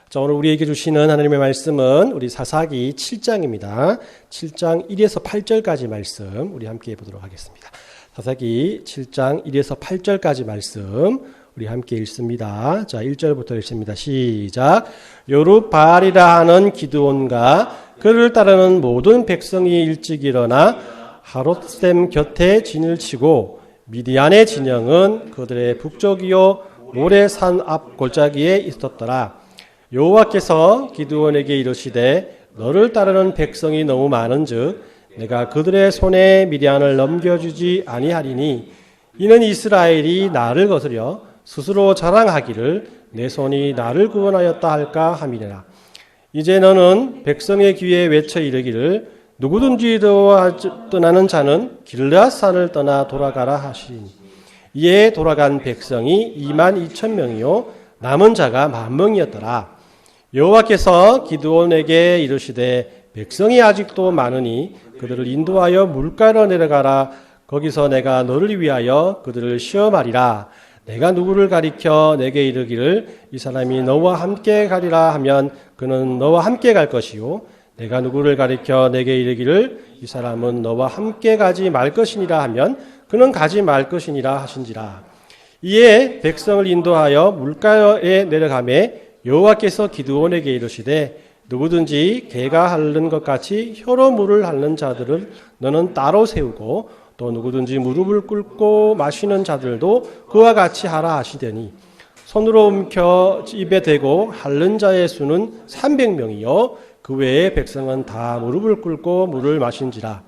자, 오늘 우리에게 주시는 하나님의 말씀은 우리 사사기 7장입니다. 7장 1에서 8절까지 말씀 우리 함께 보도록 하겠습니다. 사사기 7장 1에서 8절까지 말씀 우리 함께 읽습니다. 자, 1절부터 읽습니다. 시작. 요룹바알이라 하는 기드온과 그를 따르는 모든 백성이 일찍 일어나 하롯셈 곁에 진을 치고 미디안의 진영은 그들의 북쪽이요 모레산 앞 골짜기에 있었더라. 여호와께서 기드온에게 이르시되 너를 따르는 백성이 너무 많은즉 내가 그들의 손에 미디안을 넘겨주지 아니하리니 이는 이스라엘이 나를 거스려 스스로 자랑하기를 내 손이 나를 구원하였다 할까 함이니라. 이제 너는 백성의 귀에 외쳐 이르기를 누구든지 떠나는 자는 길르앗산을 떠나 돌아가라 하시니 이에 돌아간 백성이 22,000명이요 남은 자가 10,000명이었더라. 여호와께서 기드온에게 이르시되 백성이 아직도 많으니 그들을 인도하여 물가로 내려가라. 거기서 내가 너를 위하여 그들을 시험하리라. 내가 누구를 가리켜 내게 이르기를 이 사람이 너와 함께 가리라 하면 그는 너와 함께 갈 것이요 내가 누구를 가리켜 내게 이르기를 이 사람은 너와 함께 가지 말 것이니라 하면 그는 가지 말 것이니라 하신지라. 이에 백성을 인도하여 물가에 내려가매 여호와께서 기드온에게 이르시되 누구든지 개가 핥는 것 같이 혀로 물을 핥는 자들을 너는 따로 세우고 또 누구든지 무릎을 꿇고 마시는 자들도 그와 같이 하라 하시더니 손으로 움켜 입에 대고 핥는 자의 수는 300명이요 그 외에 백성은 다 무릎을 꿇고 물을 마신지라.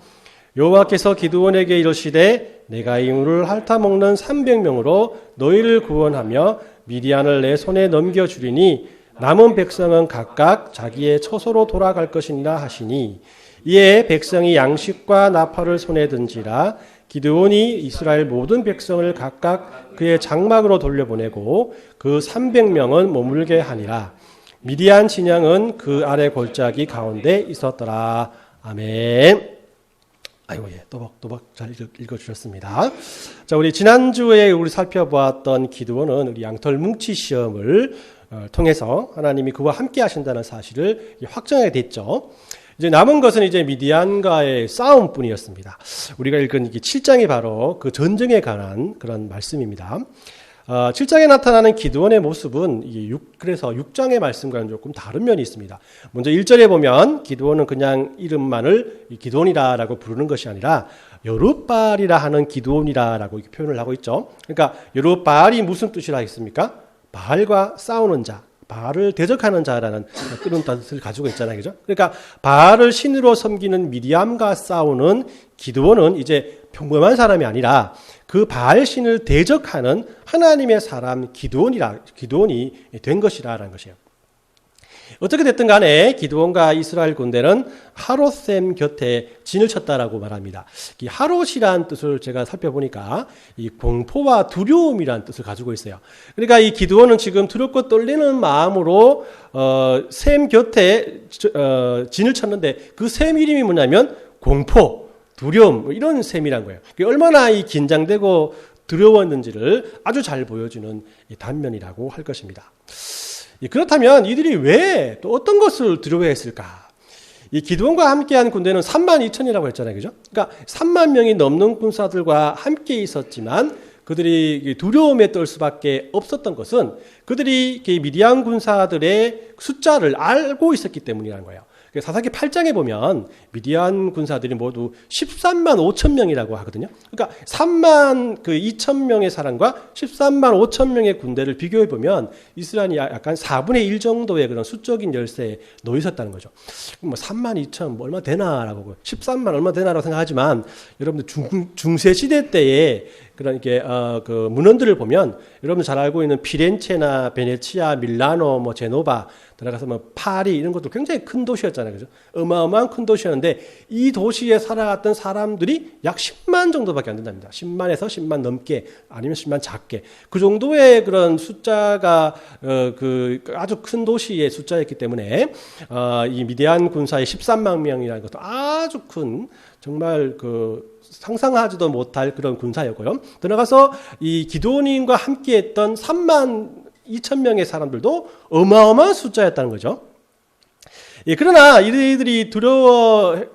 여호와께서 기드온에게 이르시되 내가 이 물을 핥아먹는 300명으로 너희를 구원하며 미디안을 내 손에 넘겨주리니 남은 백성은 각각 자기의 처소로 돌아갈 것이니라 하시니 이에 백성이 양식과 나팔을 손에 든지라. 기드온이 이스라엘 모든 백성을 각각 그의 장막으로 돌려보내고 그 300명은 머물게 하니라. 미디안 진영은 그 아래 골짜기 가운데 있었더라. 아멘. 아이고, 예, 또박또박 잘 읽어주셨습니다. 자, 우리 지난주에 우리 살펴보았던 기드온은 우리 양털 뭉치 시험을 통해서 하나님이 그와 함께 하신다는 사실을 확정하게 됐죠. 이제 남은 것은 이제 미디안과의 싸움뿐이었습니다. 우리가 읽은 7장이 바로 그 전쟁에 관한 그런 말씀입니다. 7장에 나타나는 기드온의 모습은 그래서 6장의 말씀과는 조금 다른 면이 있습니다. 먼저 1절에 보면 기드온은 그냥 이름만을 기드온이라고 부르는 것이 아니라 여룹바알이라 하는 기드온이라고 표현을 하고 있죠. 그러니까 여룹바알이 무슨 뜻이라 했습니까? 바알과 싸우는 자, 바알을 대적하는 자라는 그런 뜻을 가지고 있잖아요. 그죠? 그러니까 바알을 신으로 섬기는 미디안과 싸우는 기드온은 이제 평범한 사람이 아니라 그 바알 신을 대적하는 하나님의 사람 기드온이 된 것이라는 것이에요. 어떻게 됐든 간에 기드온과 이스라엘 군대는 하롯셈 곁에 진을 쳤다라고 말합니다. 이 하롯이라는 뜻을 제가 살펴보니까 이 공포와 두려움이라는 뜻을 가지고 있어요. 그러니까 이 기드온은 지금 두렵고 떨리는 마음으로 셈 곁에 진을 쳤는데 그 셈 이름이 뭐냐면 공포, 두려움 이런 셈이란 거예요. 얼마나 이 긴장되고 두려웠는지를 아주 잘 보여주는 이 단면이라고 할 것입니다. 그렇다면 이들이 왜 또 어떤 것을 두려워했을까? 이 기드온과 함께한 군대는 32,000이라고 했잖아요. 그죠? 그러니까 3만 명이 넘는 군사들과 함께 있었지만 그들이 두려움에 떨 수밖에 없었던 것은 그들이 미디안 군사들의 숫자를 알고 있었기 때문이라는 거예요. 사사기 8장에 보면 미디안 군사들이 모두 13만 5천 명이라고 하거든요. 그러니까 3만 2천 명의 사람과 13만 5천 명의 군대를 비교해 보면 이스라엘이 약간 4분의 1 정도의 그런 수적인 열세에 놓여 있었다는 거죠. 뭐 3만 2천 얼마 되나라고 13만 얼마 되나라고 생각하지만 여러분들 중세 시대 때에 그런 그 문헌들을 보면 여러분 잘 알고 있는 피렌체나 베네치아, 밀라노, 뭐 제노바 들어가서 뭐 파리 이런 것도 굉장히 큰 도시였잖아요. 그죠? 어마어마한 큰 도시였는데 이 도시에 살아갔던 사람들이 약 10만 정도밖에 안 된답니다. 10만에서 10만 넘게 아니면 10만 작게. 그 정도의 그런 숫자가 그 아주 큰 도시의 숫자였기 때문에 이 미디안 군사의 13만 명이라는 것도 아주 큰 정말 상상하지도 못할 그런 군사였고요. 들어가서 이 기드온인과 함께했던 3만 2,000명의 사람들도 어마어마한 숫자였다는 거죠. 예, 그러나 이들이 3만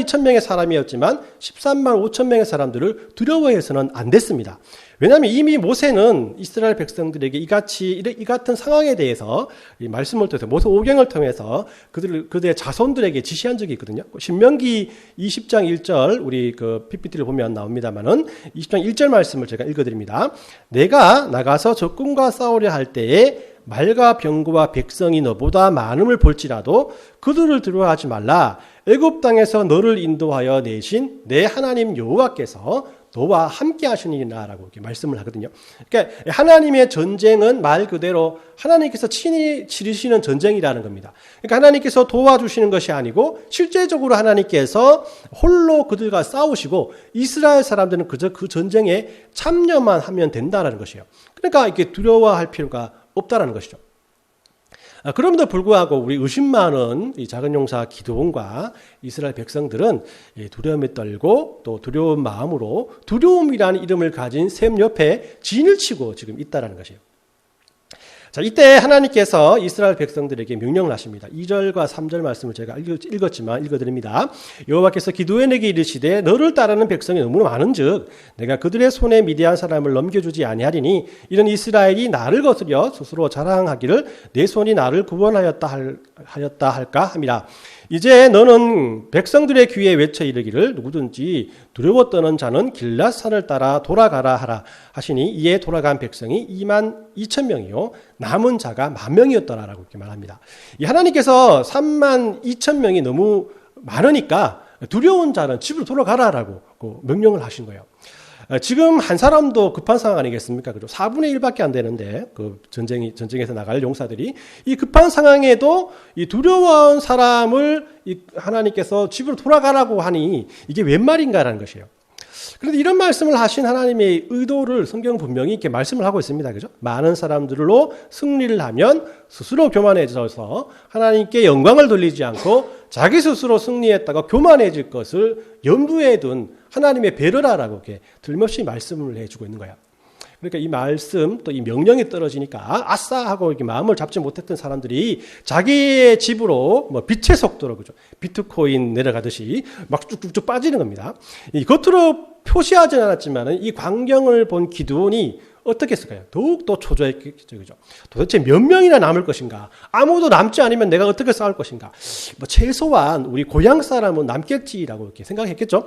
2천 명의 사람이었지만 13만 5천 명의 사람들을 두려워해서는 안 됐습니다. 왜냐하면 이미 모세는 이스라엘 백성들에게 이 같은 상황에 대해서 이 말씀을 통해서 모세 오경을 통해서 그들의 자손들에게 지시한 적이 있거든요. 신명기 20장 1절 우리 그 PPT를 보면 나옵니다만은 20장 1절 말씀을 제가 읽어드립니다. 내가 나가서 적군과 싸우려 할 때에 말과 병거와 백성이 너보다 많음을 볼지라도 그들을 두려워하지 말라. 애굽 땅에서 너를 인도하여 내신 내 하나님 여호와께서 너와 함께 하시니라라고 이렇게 말씀을 하거든요. 그러니까 하나님의 전쟁은 말 그대로 하나님께서 친히 치르시는 전쟁이라는 겁니다. 그러니까 하나님께서 도와주시는 것이 아니고 실제적으로 하나님께서 홀로 그들과 싸우시고 이스라엘 사람들은 그저 그 전쟁에 참여만 하면 된다라는 것이에요. 그러니까 이렇게 두려워할 필요가 없다라는 것이죠. 그럼에도 불구하고 우리 의심 많은 이 작은 용사 기드온과 이스라엘 백성들은 두려움에 떨고 또 두려운 마음으로 두려움이라는 이름을 가진 샘 옆에 진을 치고 지금 있다라는 것이에요. 자, 이때 하나님께서 이스라엘 백성들에게 명령을 하십니다. 2절과 3절 말씀을 제가 읽었지만 읽어드립니다. 여호와께서 기드온에게 이르시되 너를 따르는 백성이 너무 많은즉 내가 그들의 손에 미디안 사람을 넘겨주지 아니하리니 이런 이스라엘이 나를 거스려 스스로 자랑하기를 내 손이 나를 구원하였다 할까 함이라. 이제 너는 백성들의 귀에 외쳐 이르기를 누구든지 두려워 떠는 자는 길앗산을 따라 돌아가라 하라 하시니 이에 돌아간 백성이 2만 2천 명이요 남은 자가 10,000명이었더라라고 이렇게 말합니다. 이 하나님께서 3만 2천 명이 너무 많으니까 두려운 자는 집으로 돌아가라라고 명령을 하신 거예요. 지금 한 사람도 급한 상황 아니겠습니까? 그죠? 4분의 1밖에 안 되는데, 그 전쟁에서 나갈 용사들이 이 급한 상황에도 이 두려워한 사람을 하나님께서 집으로 돌아가라고 하니 이게 웬 말인가라는 것이에요. 그런데 이런 말씀을 하신 하나님의 의도를 성경은 분명히 이렇게 말씀을 하고 있습니다. 그죠? 많은 사람들로 승리를 하면 스스로 교만해져서 하나님께 영광을 돌리지 않고 자기 스스로 승리했다가 교만해질 것을 염두에 둔 하나님의 배려라라고 이렇게 틀림없이 말씀을 해주고 있는 거야. 그러니까 이 말씀 또 이 명령이 떨어지니까 아싸 하고 이렇게 마음을 잡지 못했던 사람들이 자기의 집으로 뭐 빛의 속도로 그죠? 비트코인 내려가듯이 막 쭉쭉쭉 빠지는 겁니다. 이 겉으로 표시하지는 않았지만은 이 광경을 본 기드온이 어떻게 했을까요? 더욱더 초조했겠죠. 그죠? 도대체 몇 명이나 남을 것인가? 아무도 남지 않으면 내가 어떻게 싸울 것인가? 뭐 최소한 우리 고향 사람은 남겠지라고 이렇게 생각했겠죠.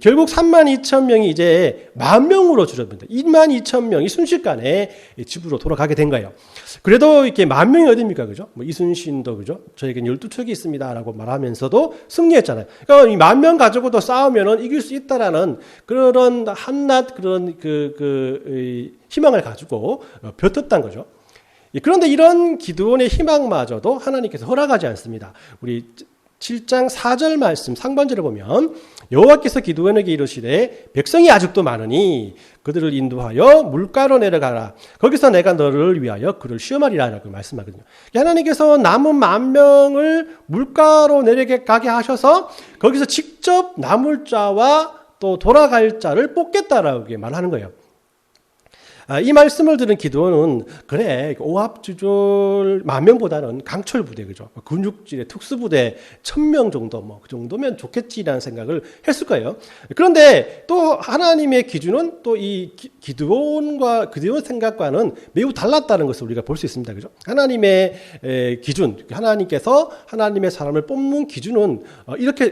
결국 3만 2천 명이 이제 10,000명으로 줄어듭니다. 2만 2천 명이 순식간에 집으로 돌아가게 된 거예요. 그래도 이렇게 10,000명이 어딥니까? 그죠? 뭐 이순신도 그죠? 저에겐 12척이 있습니다라고 말하면서도 승리했잖아요. 그러니까 이 10,000명 가지고도 싸우면은 이길 수 있다라는 그런 한낱 그런 희망을 가지고 버텼다는 거죠. 그런데 이런 기드온의 희망마저도 하나님께서 허락하지 않습니다. 우리 7장 4절 말씀 상반절을 보면 여호와께서 기드온에게 이르시되 백성이 아직도 많으니 그들을 인도하여 물가로 내려가라. 거기서 내가 너를 위하여 그를 시험하리라라고 말씀하거든요. 하나님께서 남은 10,000명을 물가로 내려가게 하셔서 거기서 직접 남을 자와 또 돌아갈 자를 뽑겠다라고 말하는 거예요. 이 말씀을 들은 기드온은 그래 오합지졸 10,000명보다는 강철 부대 그죠? 근육질의 특수부대 1,000명 정도 뭐 그 정도면 좋겠지라는 생각을 했을 거예요. 그런데 또 하나님의 기준은 또 이 기드온 생각과는 매우 달랐다는 것을 우리가 볼 수 있습니다. 그죠? 하나님의 기준, 하나님께서 하나님의 사람을 뽑는 기준은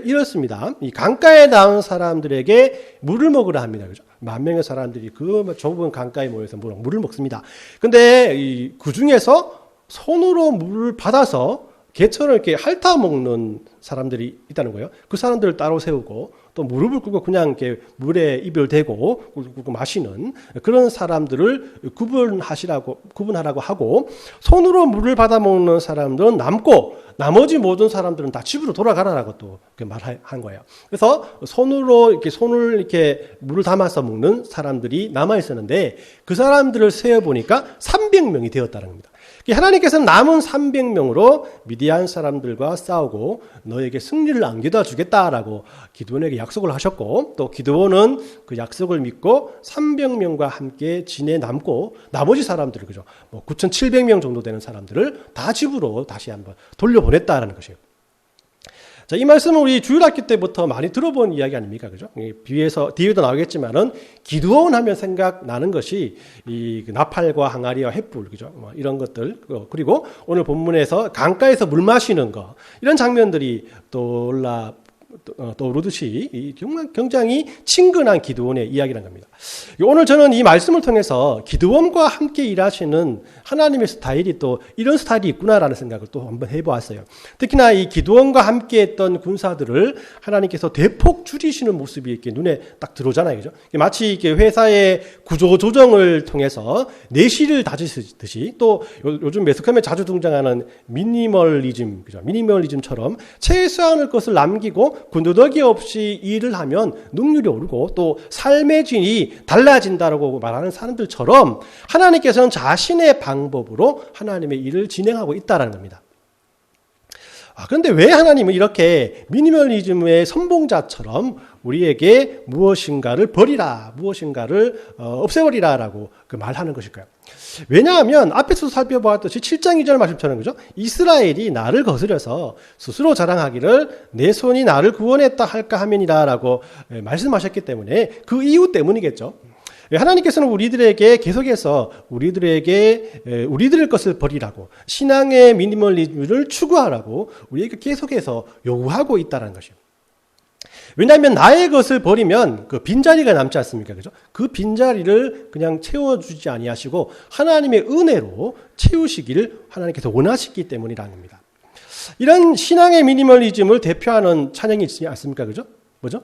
이렇습니다. 이 강가에 나온 사람들에게 물을 먹으라 합니다. 그죠? 10,000명의 사람들이 그 좁은 강가에 모여서 물을 먹습니다. 근데 그 중에서 손으로 물을 받아서 개처럼 이렇게 핥아 먹는 사람들이 있다는 거예요. 그 사람들을 따로 세우고 또 무릎을 꿇고 그냥 이렇게 물에 입을 대고 마시는 그런 사람들을 구분하라고 하고 손으로 물을 받아 먹는 사람들은 남고 나머지 모든 사람들은 다 집으로 돌아가라라고 또 말한 거예요. 그래서 손을 이렇게 물을 담아서 먹는 사람들이 남아 있었는데 그 사람들을 세어 보니까 300명이 되었다는 겁니다. 하나님께서는 남은 300명으로 미디안 사람들과 싸우고 너에게 승리를 안겨다 주겠다라고 기드온에게 약속을 하셨고, 또 기드온은 그 약속을 믿고 300명과 함께 진에 남고 나머지 사람들을, 그죠? 9,700명 정도 되는 사람들을 다 집으로 다시 한번 돌려보냈다라는 것이에요. 자, 이 말씀은 우리 주일학교 때부터 많이 들어본 이야기 아닙니까? 그죠? 뒤에도 나오겠지만은, 기드온 하면 생각나는 것이 이 나팔과 항아리와 횃불, 그죠? 이런 것들, 그리고 오늘 본문에서 강가에서 물 마시는 거, 이런 장면들이 떠오르듯이 정말 굉장히 친근한 기드온의 이야기란 겁니다. 오늘 저는 이 말씀을 통해서 기드온과 함께 일하시는 하나님의 스타일이 또 이런 스타일이 있구나라는 생각을 또 한번 해보았어요. 특히나 이 기드온과 함께 했던 군사들을 하나님께서 대폭 줄이시는 모습이 이렇게 눈에 딱 들어오잖아요. 그죠? 마치 이렇게 회사의 구조 조정을 통해서 내실을 다지듯이, 또 요즘 매스컴에 자주 등장하는 미니멀리즘, 그죠? 미니멀리즘처럼 최소한의 것을 남기고 군더더기 없이 일을 하면 능률이 오르고 또 삶의 질이 달라진다라고 말하는 사람들처럼, 하나님께서는 자신의 방법으로 하나님의 일을 진행하고 있다는 겁니다. 그런데 왜 하나님은 이렇게 미니멀리즘의 선봉자처럼 우리에게 무엇인가를 버리라, 무엇인가를 없애버리라라고 말하는 것일까요? 왜냐하면 앞에서 살펴보았듯이 7장 2절 말씀처럼, 그죠? 이스라엘이 나를 거스려서 스스로 자랑하기를 내 손이 나를 구원했다 할까 하면이라라고 말씀하셨기 때문에, 그 이유 때문이겠죠. 하나님께서는 우리들에게 계속해서 우리들의 것을 버리라고, 신앙의 미니멀리즘을 추구하라고 우리에게 계속해서 요구하고 있다는 것이에요. 왜냐하면 나의 것을 버리면 그 빈자리가 남지 않습니까? 그죠? 그 빈자리를 그냥 채워주지 아니하시고 하나님의 은혜로 채우시기를 하나님께서 원하시기 때문이라는 겁니다. 이런 신앙의 미니멀리즘을 대표하는 찬양이 있지 않습니까? 그죠? 뭐죠?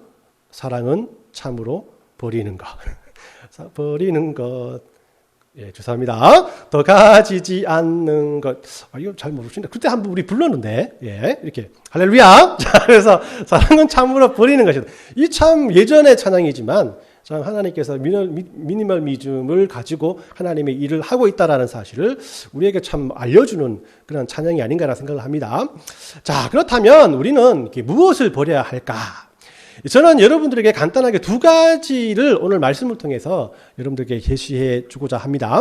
사랑은 참으로 버리는 것. 버리는 것. 예, 죄송합니다. 더 가지지 않는 것. 이거 잘 모르시는데, 그때 한번 우리 불렀는데, 예, 이렇게. 할렐루야! 자, 그래서 사랑은 참으로 버리는 것이다. 이 참 예전의 찬양이지만, 참 하나님께서 미니멀리즘을 가지고 하나님의 일을 하고 있다라는 사실을 우리에게 참 알려주는 그런 찬양이 아닌가라는 생각을 합니다. 자, 그렇다면 우리는 무엇을 버려야 할까? 저는 여러분들에게 간단하게 두 가지를 오늘 말씀을 통해서 여러분들에게 제시해 주고자 합니다.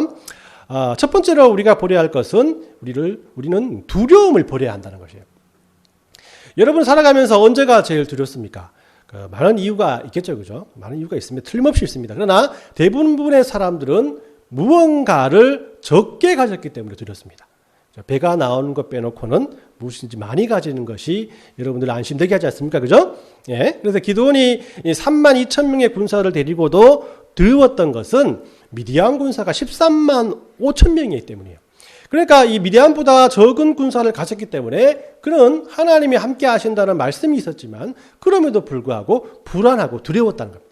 첫 번째로 우리가 버려야 할 것은 우리는 두려움을 버려야 한다는 것이에요. 여러분 살아가면서 언제가 제일 두렵습니까? 많은 이유가 있겠죠, 그죠? 많은 이유가 있습니다. 틀림없이 있습니다. 그러나 대부분의 사람들은 무언가를 적게 가졌기 때문에 두렵습니다. 배가 나오는 것 빼놓고는 무엇인지 많이 가지는 것이 여러분들 안심되게 하지 않습니까? 그죠? 예. 그래서 기드온이 32,000명의 군사를 데리고도 두려웠던 것은 미디안 군사가 13만 5천 명이기 때문이에요. 그러니까 이 미디안보다 적은 군사를 가졌기 때문에 그는 하나님이 함께 하신다는 말씀이 있었지만 그럼에도 불구하고 불안하고 두려웠다는 겁니다.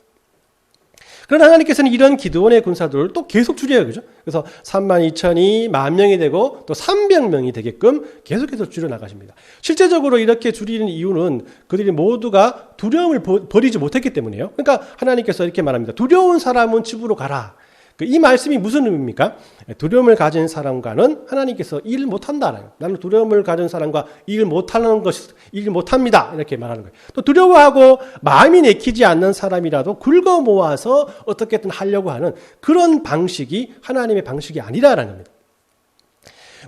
그러나 하나님께서는 이런 기드온의 군사들을 또 계속 줄여요. 그죠? 그래서 32,000이 10,000명이 되고 또 300명이 되게끔 계속해서 줄여나가십니다. 실제적으로 이렇게 줄이는 이유는 그들이 모두가 두려움을 버리지 못했기 때문이에요. 그러니까 하나님께서 이렇게 말합니다. 두려운 사람은 집으로 가라. 이 말씀이 무슨 의미입니까? 두려움을 가진 사람과는 하나님께서 일을 못한다. 나는 두려움을 가진 사람과 일 못합니다. 이렇게 말하는 거예요. 또 두려워하고 마음이 내키지 않는 사람이라도 긁어 모아서 어떻게든 하려고 하는 그런 방식이 하나님의 방식이 아니라는 겁니다.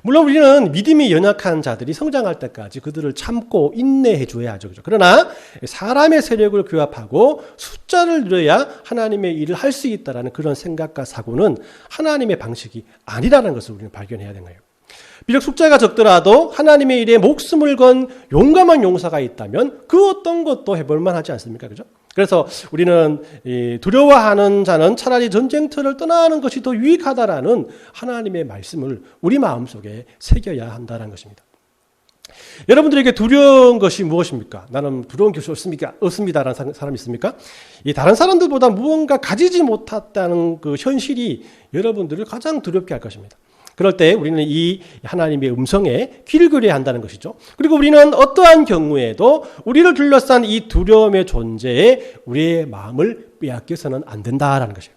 물론 우리는 믿음이 연약한 자들이 성장할 때까지 그들을 참고 인내해 줘야 하죠. 그죠? 그러나 사람의 세력을 규합하고 숫자를 늘어야 하나님의 일을 할 수 있다는 그런 생각과 사고는 하나님의 방식이 아니라는 것을 우리는 발견해야 되는 거예요. 비록 숫자가 적더라도 하나님의 일에 목숨을 건 용감한 용사가 있다면 그 어떤 것도 해볼 만하지 않습니까? 그죠? 그래서 우리는 두려워하는 자는 차라리 전쟁터를 떠나는 것이 더 유익하다라는 하나님의 말씀을 우리 마음속에 새겨야 한다는 것입니다. 여러분들에게 두려운 것이 무엇입니까? 나는 두려운 것이 없습니다라는 사람이 있습니까? 다른 사람들보다 무언가 가지지 못했다는 그 현실이 여러분들을 가장 두렵게 할 것입니다. 그럴 때 우리는 이 하나님의 음성에 귀를 기울여야 한다는 것이죠. 그리고 우리는 어떠한 경우에도 우리를 둘러싼 이 두려움의 존재에 우리의 마음을 빼앗겨서는 안 된다라는 것이에요.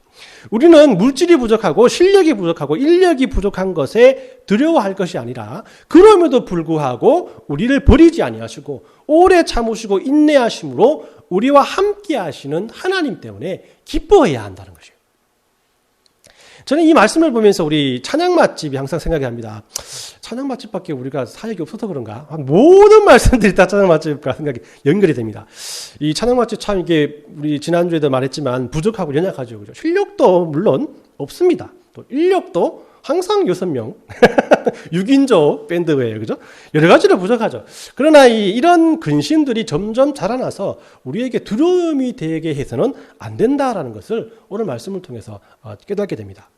우리는 물질이 부족하고 실력이 부족하고 인력이 부족한 것에 두려워할 것이 아니라 그럼에도 불구하고 우리를 버리지 아니하시고 오래 참으시고 인내하심으로 우리와 함께 하시는 하나님 때문에 기뻐해야 한다는 것이에요. 저는 이 말씀을 보면서 우리 찬양 맛집이 항상 생각이 납니다. 찬양 맛집밖에 우리가 사역이 없어서 그런가? 모든 말씀들이 다 찬양 맛집과 생각이 연결이 됩니다. 이 찬양 맛집 참 이게 우리 지난주에도 말했지만 부족하고 연약하죠. 그죠? 실력도 물론 없습니다. 또 인력도 항상 6명, 6인조 밴드예요. 그죠? 여러 가지로 부족하죠. 그러나 이런 근심들이 점점 자라나서 우리에게 두려움이 되게 해서는 안 된다라는 것을 오늘 말씀을 통해서 깨닫게 됩니다.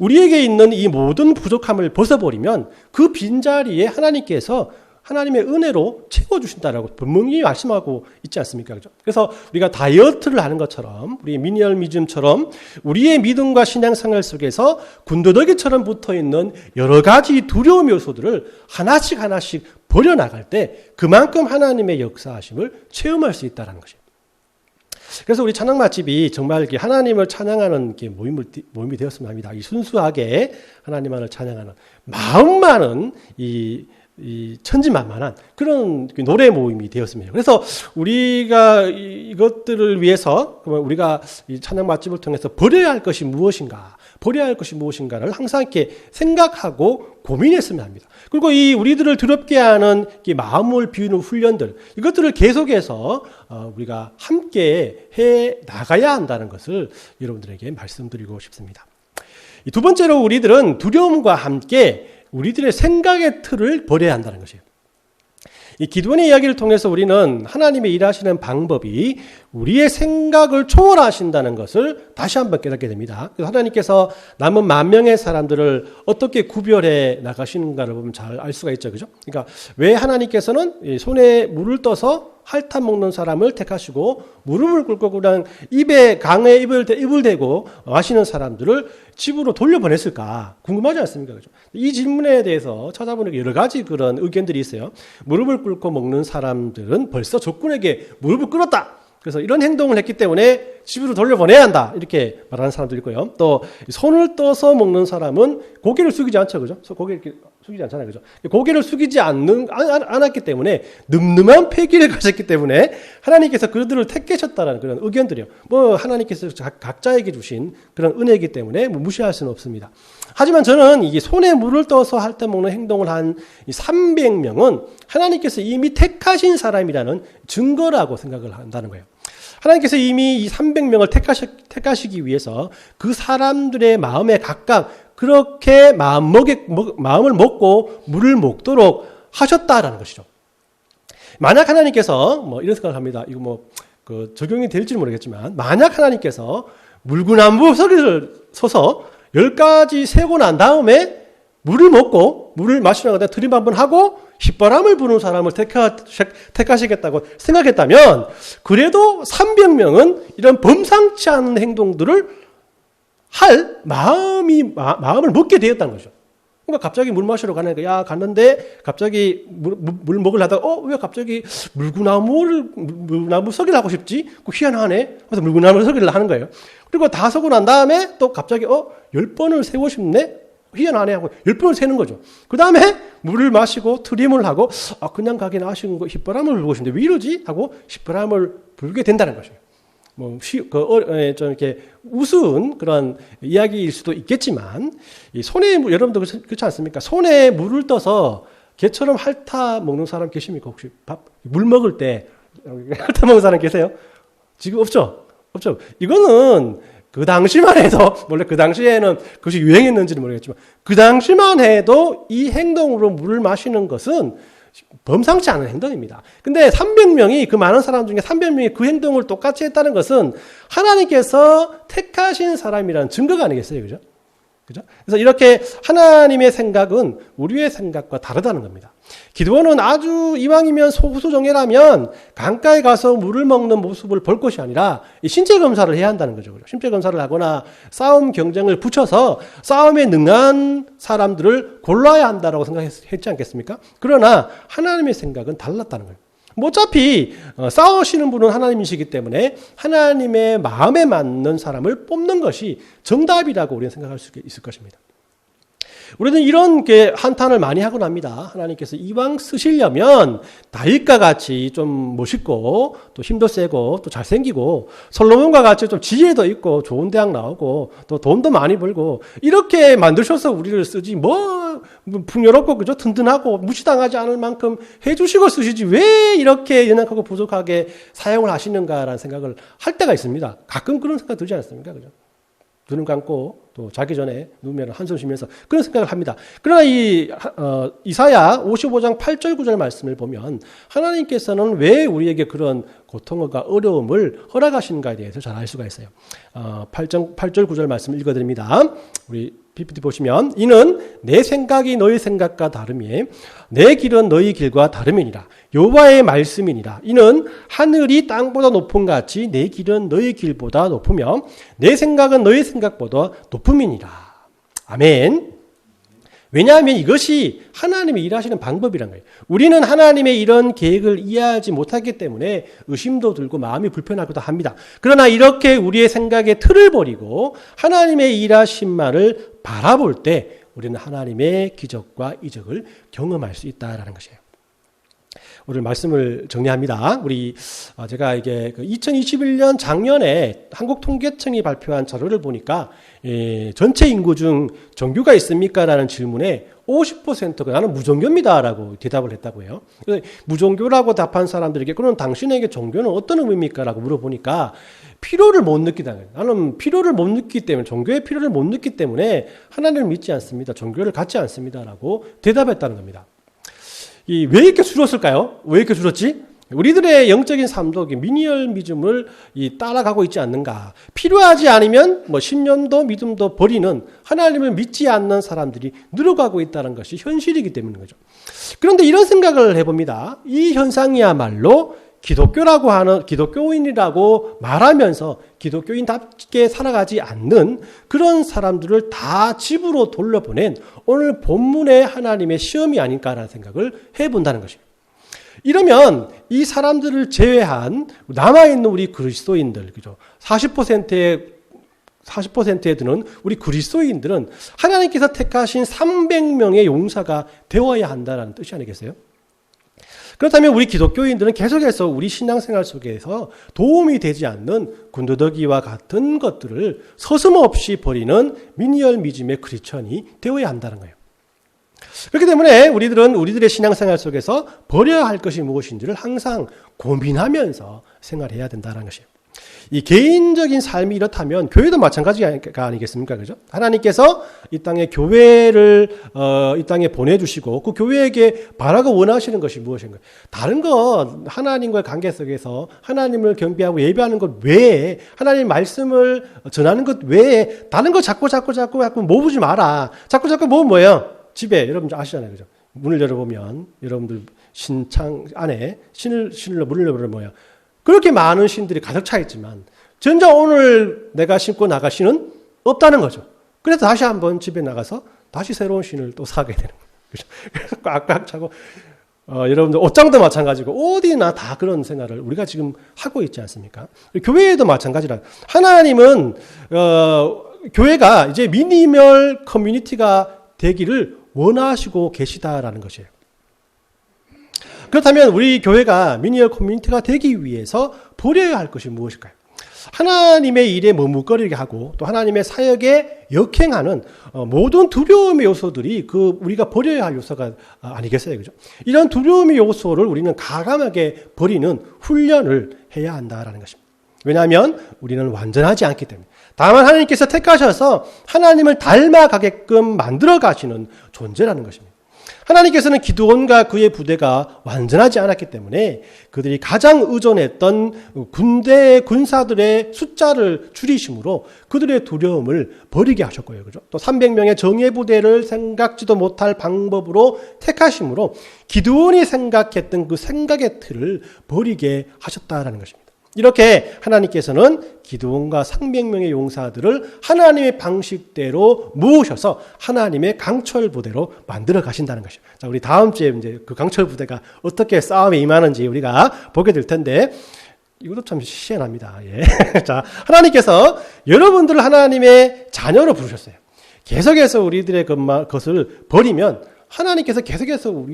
우리에게 있는 이 모든 부족함을 벗어버리면 그 빈자리에 하나님께서 하나님의 은혜로 채워주신다라고 분명히 말씀하고 있지 않습니까? 그죠? 그래서 우리가 다이어트를 하는 것처럼 우리 미니멀미즘처럼 우리의 믿음과 신앙생활 속에서 군더더기처럼 붙어있는 여러 가지 두려움 요소들을 하나씩 버려나갈 때 그만큼 하나님의 역사하심을 체험할 수 있다는 것이에요. 그래서 우리 찬양 맛집이 정말 하나님을 찬양하는 모임이 되었으면 합니다. 이 순수하게 하나님만을 찬양하는 마음 많은 이 천지만만한 그런 노래 모임이 되었으면 해요. 그래서 우리가 이것들을 위해서 우리가 이 찬양 맛집을 통해서 버려야 할 것이 무엇인가를 항상 이렇게 생각하고 고민했으면 합니다. 그리고 우리들을 두렵게 하는 마음을 비우는 훈련들, 이것들을 계속해서 우리가 함께 해 나가야 한다는 것을 여러분들에게 말씀드리고 싶습니다. 두 번째로 우리들은 두려움과 함께 우리들의 생각의 틀을 버려야 한다는 것이에요. 이 기도원의 이야기를 통해서 우리는 하나님의 일하시는 방법이 우리의 생각을 초월하신다는 것을 다시 한번 깨닫게 됩니다. 그래서 하나님께서 남은 10,000명의 사람들을 어떻게 구별해 나가시는가를 보면 잘 알 수가 있죠. 그죠? 그러니까 왜 하나님께서는 손에 물을 떠서 핥아 먹는 사람을 택하시고 무릎을 꿇고 그냥 강에 입을 대고 마시는 사람들을 집으로 돌려보냈을까 궁금하지 않습니까? 그죠? 이 질문에 대해서 찾아보니까 여러 가지 그런 의견들이 있어요. 무릎을 꿇고 먹는 사람들은 벌써 적군에게 무릎을 꿇었다. 그래서 이런 행동을 했기 때문에 집으로 돌려보내야 한다. 이렇게 말하는 사람도 있고요. 또 손을 떠서 먹는 사람은 고개를 숙이지 않죠. 그죠? 고개를 이렇게 숙이지 않잖아요. 그죠? 고개를 숙이지 않았기 때문에 늠름한 패기를 가졌기 때문에 하나님께서 그들을 택하셨다는 그런 의견들이요. 하나님께서 각자에게 주신 그런 은혜이기 때문에 무시할 수는 없습니다. 하지만 저는 이게 손에 물을 떠서 할 때 먹는 행동을 한 300명은 하나님께서 이미 택하신 사람이라는 증거라고 생각을 한다는 거예요. 하나님께서 이미 이 300명을 택하시기 위해서 그 사람들의 마음에 각각 그렇게 마음을 먹고 물을 먹도록 하셨다라는 것이죠. 만약 하나님께서 이런 생각을 합니다. 이거 적용이 될지 모르겠지만 만약 하나님께서 물구나무 서리를 서서 10가지 세고 난 다음에 물을 먹고 물을 마시라고 드림 한번 하고 휘바람을 부는 사람을 택하시겠다고 생각했다면 그래도 300명은 이런 범상치 않은 행동들을 할 마음을 먹게 되었다는 거죠. 그러니까 갑자기 물 마시러 갔는데 갑자기 물 먹으려 하다가 왜 갑자기 물구나무 서기를 하고 싶지? 희한하네. 그래서 물구나무 서기를 하는 거예요. 그리고 다 서고 난 다음에 또 갑자기 10번을 세고 싶네? 희한하네 하고 10번을 세는 거죠. 그 다음에 물을 마시고 트림을 하고 그냥 가긴 아쉬운 거 휘바람을 불고 싶은데 왜 이러지? 하고 휘바람을 불게 된다는 거죠. 좀 이렇게 우스운 그런 이야기일 수도 있겠지만 여러분도 그렇지 않습니까? 손에 물을 떠서 개처럼 핥아 먹는 사람 계십니까? 혹시 물 먹을 때 핥아 먹는 사람 계세요? 지금 없죠? 이거는 그 당시만 해도, 원래 그 당시에는 그것이 유행했는지는 모르겠지만, 그 당시만 해도 이 행동으로 물을 마시는 것은 범상치 않은 행동입니다. 근데 300명이, 그 많은 사람 중에 300명이 그 행동을 똑같이 했다는 것은 하나님께서 택하신 사람이라는 증거가 아니겠어요? 그죠? 그래서 이렇게 하나님의 생각은 우리의 생각과 다르다는 겁니다. 기드온은 아주 이왕이면 소수정예라면 강가에 가서 물을 먹는 모습을 볼 것이 아니라 신체 검사를 해야 한다는 거죠. 신체 검사를 하거나 싸움 경쟁을 붙여서 싸움에 능한 사람들을 골라야 한다고 생각했지 않겠습니까? 그러나 하나님의 생각은 달랐다는 거예요. 뭐 어차피 싸우시는 분은 하나님이시기 때문에 하나님의 마음에 맞는 사람을 뽑는 것이 정답이라고 우리는 생각할 수 있을 것입니다. 우리는 이런 게 한탄을 많이 하곤 합니다. 하나님께서 이왕 쓰시려면 다윗과 같이 좀 멋있고 또 힘도 세고 또 잘생기고 솔로몬과 같이 좀 지혜도 있고 좋은 대학 나오고 또 돈도 많이 벌고 이렇게 만드셔서 우리를 쓰지 뭐 풍요롭고 그저 든든하고 무시당하지 않을 만큼 해주시고 쓰시지 왜 이렇게 연약하고 부족하게 사용을 하시는가라는 생각을 할 때가 있습니다. 가끔 그런 생각 들지 않습니까? 그죠? 눈을 감고 또 자기 전에 누우면 한숨 쉬면서 그런 생각을 합니다. 그러나 이사야 55장 8절 9절 말씀을 보면 하나님께서는 왜 우리에게 그런 고통과 어려움을 허락하시는가에 대해서 잘 알 수가 있어요. 8절 9절 말씀 읽어드립니다. 우리 PPT 보시면 이는 내 생각이 너희 생각과 다름이 내 길은 너희 길과 다름이니라. 여호와의 말씀이니라. 이는 하늘이 땅보다 높음 같이 내 길은 너희 길보다 높으며 내 생각은 너희 생각보다 높음이니라. 아멘. 왜냐하면 이것이 하나님이 일하시는 방법이란 거예요. 우리는 하나님의 이런 계획을 이해하지 못하기 때문에 의심도 들고 마음이 불편하기도 합니다. 그러나 이렇게 우리의 생각의 틀을 버리고 하나님의 일하심만을 바라볼 때 우리는 하나님의 기적과 이적을 경험할 수 있다라는 것이에요. 오늘 말씀을 정리합니다. 제가 이게 2021년 작년에 한국통계청이 발표한 자료를 보니까 전체 인구 중 종교가 있습니까? 라는 질문에 50%가 나는 무종교입니다라고 대답을 했다고 해요. 무종교라고 답한 사람들에게 그럼 당신에게 종교는 어떤 의미입니까? 라고 물어보니까 필요를 못 느끼다. 나는 필요를 못 느끼기 때문에 종교의 필요를 못 느끼기 때문에 하나님을 믿지 않습니다. 종교를 갖지 않습니다라고 대답했다는 겁니다. 왜 이렇게 줄었을까요? 왜 이렇게 줄었지? 우리들의 영적인 삶도 미니멀리즘을 따라가고 있지 않는가. 필요하지 않으면 10년도 믿음도 버리는 하나님을 믿지 않는 사람들이 늘어가고 있다는 것이 현실이기 때문인 거죠. 그런데 이런 생각을 해봅니다. 이 현상이야말로 기독교인이라고 말하면서 기독교인답게 살아가지 않는 그런 사람들을 다 집으로 돌려보낸 오늘 본문의 하나님의 시험이 아닐까라는 생각을 해본다는 것입니다. 이러면 이 사람들을 제외한 남아있는 우리 그리스도인들, 그죠? 40%에 드는 우리 그리스도인들은 하나님께서 택하신 300명의 용사가 되어야 한다는 뜻이 아니겠어요? 그렇다면 우리 기독교인들은 계속해서 우리 신앙생활 속에서 도움이 되지 않는 군더더기와 같은 것들을 서슴없이 버리는 미니멀리즘의 크리스천이 되어야 한다는 거예요. 그렇기 때문에 우리들은 우리들의 신앙생활 속에서 버려야 할 것이 무엇인지를 항상 고민하면서 생활해야 된다는 것이에요. 이 개인적인 삶이 이렇다면 교회도 마찬가지가 아니겠습니까? 그죠? 하나님께서 이 땅에 교회를 이 땅에 보내주시고 그 교회에게 바라고 원하시는 것이 무엇인가요? 다른 것 하나님과의 관계 속에서 하나님을 경배하고 예배하는 것 외에 하나님 말씀을 전하는 것 외에 다른 거 자꾸 모으지 마라. 자꾸 모으면 뭐예요? 집에 여러분 아시잖아요, 그죠? 문을 열어보면 여러분들 신창 안에 문을 열어보면 뭐야? 그렇게 많은 신들이 가득 차 있지만 전자 오늘 내가 신고 나갈 신은 없다는 거죠. 그래서 다시 한번 집에 나가서 다시 새로운 신을 또 사게 되는 거예요. 그래서 꽉꽉 차고 여러분들 옷장도 마찬가지고 어디나 다 그런 생활을 우리가 지금 하고 있지 않습니까? 교회에도 마찬가지라. 하나님은 교회가 이제 미니멀 커뮤니티가 되기를 원하시고 계시다라는 것이에요. 그렇다면 우리 교회가 미니멀 커뮤니티가 되기 위해서 버려야 할 것이 무엇일까요? 하나님의 일에 머뭇거리게 하고 또 하나님의 사역에 역행하는 모든 두려움의 요소들이 우리가 버려야 할 요소가 아니겠어요? 그죠? 이런 두려움의 요소를 우리는 과감하게 버리는 훈련을 해야 한다라는 것입니다. 왜냐하면 우리는 완전하지 않기 때문에. 다만 하나님께서 택하셔서 하나님을 닮아가게끔 만들어 가시는 존재라는 것입니다. 하나님께서는 기드온과 그의 부대가 완전하지 않았기 때문에 그들이 가장 의존했던 군대의 군사들의 숫자를 줄이심으로 그들의 두려움을 버리게 하셨고요. 그죠? 또 300명의 정예 부대를 생각지도 못할 방법으로 택하심으로 기드온이 생각했던 그 생각의 틀을 버리게 하셨다라는 것입니다. 이렇게 하나님께서는 기드온과 300명의 용사들을 하나님의 방식대로 모으셔서 하나님의 강철 부대로 만들어 가신다는 것이죠. 자, 우리 다음 주에 이제 그 강철 부대가 어떻게 싸움에 임하는지 우리가 보게 될 텐데, 이것도 참 희한합니다. 예. 자, 하나님께서 여러분들을 하나님의 자녀로 부르셨어요. 계속해서 우리들의 것을 버리면 하나님께서 계속해서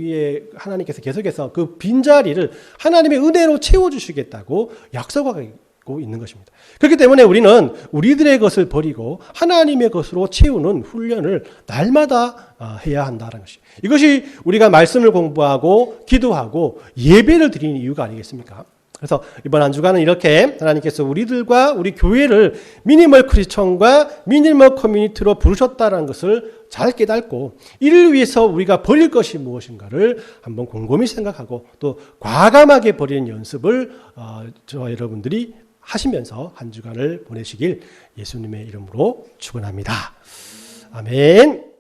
그 빈자리를 하나님의 은혜로 채워주시겠다고 약속하고 있는 것입니다. 그렇기 때문에 우리는 우리들의 것을 버리고 하나님의 것으로 채우는 훈련을 날마다 해야 한다는 것이. 이것이 우리가 말씀을 공부하고 기도하고 예배를 드리는 이유가 아니겠습니까? 그래서 이번 한 주간은 이렇게 하나님께서 우리들과 우리 교회를 미니멀 크리스천과 미니멀 커뮤니티로 부르셨다는 것을 잘 깨닫고 이를 위해서 우리가 버릴 것이 무엇인가를 한번 곰곰이 생각하고 또 과감하게 버리는 연습을 저와 여러분들이 하시면서 한 주간을 보내시길 예수님의 이름으로 축원합니다. 아멘.